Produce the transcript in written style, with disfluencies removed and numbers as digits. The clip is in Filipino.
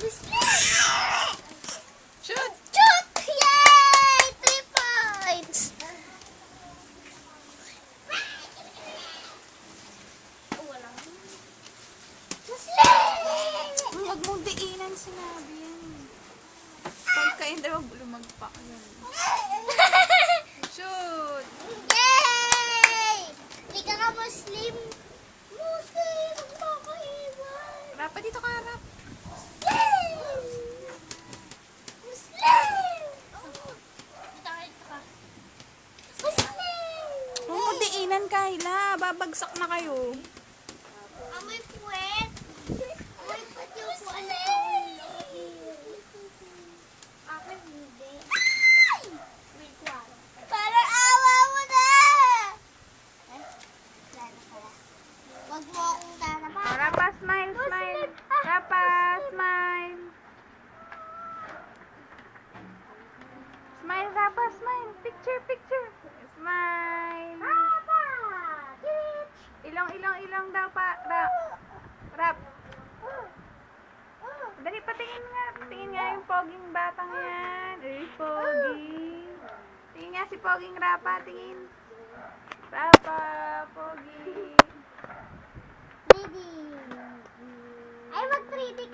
Shoot! Shoot! Yay! 3 points! Huwag mong diinan, sinabi yan. Pagka hindi, huwag lumagpak yan. Shoot! Yay! Hindi ka ka Muslim. Muslim! Magpapaiwan. Rapa, dito ka, Rap. Yay! Muslim! Dito ka. Muslim! Huwag mong diinan, Kyla. Babagsak na kayo. Amoy puwet. Amoy puwet yung puwet. Akin hindi. Wait, wow. Parang awa mo na! Wag mo akong tanapan. Rapa, smile, smile. Rapa, smile. Smile, Rapa, smile. Picture, picture. Smile. Papa! Teach! Ilong, ilong, ilong daw pa. Rap. Dali, patingin nga. Tingin nga yung poging batang yan. Uy, pogi. Tingin nga si poging Rapa. Tingin. Rapa, pogi. 3D. Ay, mag 3D ka.